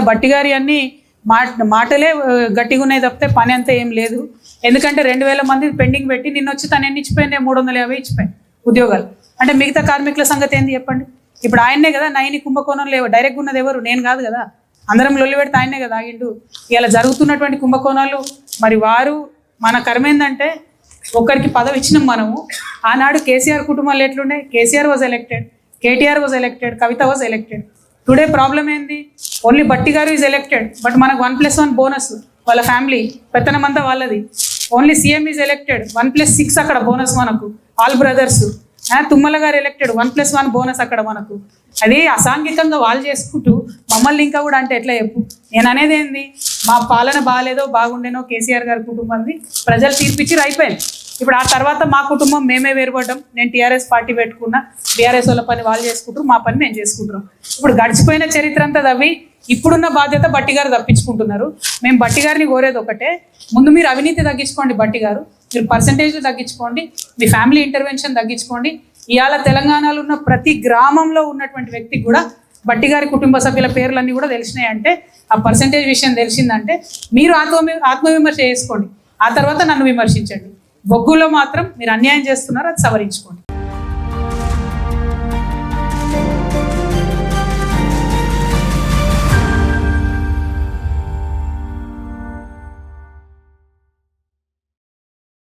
బట్టి గారి అన్ని మాటలే గట్టిగా ఉన్నాయి తప్పితే పని అంతా ఏం లేదు. ఎందుకంటే 2000 మంది పెండింగ్ పెట్టి నిన్న వచ్చి తను ఎన్ని ఇచ్చిపోయింది? 350 ఇచ్చిపోయింది ఉద్యోగాలు. అంటే మిగతా కార్మికుల సంగతి ఏంది చెప్పండి? ఇప్పుడు ఆయన్నే కదా నైని కుంభకోణం లేవు, డైరెక్ట్ ఉన్నది ఎవరు? నేను కాదు కదా, అందరం లొల్లి పెడితే ఆయనే కదా ఆగిండు. ఇలా జరుగుతున్నటువంటి కుంభకోణాలు మరి వారు మన కర్మ ఏంటంటే ఒకరికి పదవి ఇచ్చినాం మనము. ఆనాడు కేసీఆర్ కుటుంబాలు ఎట్లుండే? KCR was elected, KTR was elected, Kavitha was elected. Today problem ఏంది? ఓన్లీ బట్టి గారు ఈజ్ ఎలక్టెడ్, బట్ మనకు 1+1 బోనస్, వాళ్ళ ఫ్యామిలీ పెత్తనమంతా వాళ్ళది. ఓన్లీ సీఎం ఈజ్ ఎలక్టెడ్, 1+6 అక్కడ బోనస్ మనకు, ఆల్ బ్రదర్స్. తుమ్మల గారు ఎలక్టెడ్, 1+1 బోనస్ అక్కడ మనకు. అది అసాంఘికంగా వాళ్ళు చేసుకుంటూ మమ్మల్ని ఇంకా కూడా అంటే ఎట్లా చెప్పు? నేను అనేది ఏంది, మా పాలన బాగాలేదో బాగుండేనో కేసీఆర్ గారి కుటుంబాన్ని ప్రజలు తీర్పిచ్చి అయిపోయింది. ఇప్పుడు ఆ తర్వాత మా కుటుంబం మేమే వేరుపడ్డాం. నేను టీఆర్ఎస్ పార్టీ పెట్టుకున్నా, టీఆర్ఎస్ వాళ్ళ పని వాళ్ళు చేసుకుంటారు, మా పని మేము చేసుకుంటున్నాం. ఇప్పుడు గడిచిపోయిన చరిత్ర అంతా తవ్వి ఇప్పుడున్న బాధ్యత బట్టి గారు తప్పించుకుంటున్నారు. మేము బట్టి గారిని కోరేది ఒకటే, ముందు మీరు అవినీతి తగ్గించుకోండి బట్టి గారు, మీరు పర్సంటేజ్లు తగ్గించుకోండి, మీ ఫ్యామిలీ ఇంటర్వెన్షన్ తగ్గించుకోండి. ఇవాళ తెలంగాణలో ఉన్న ప్రతి గ్రామంలో ఉన్నటువంటి వ్యక్తికి కూడా బట్టి గారి కుటుంబ సభ్యుల పేర్లన్నీ కూడా తెలిసినాయి. అంటే ఆ పర్సంటేజ్ విషయం తెలిసిందంటే మీరు ఆత్మవిమర్శ చేసుకోండి, ఆ తర్వాత నన్ను విమర్శించండి. బొగ్గులో మాత్రం మీరు అన్యాయం చేస్తున్నారు, అది సవరించుకోండి.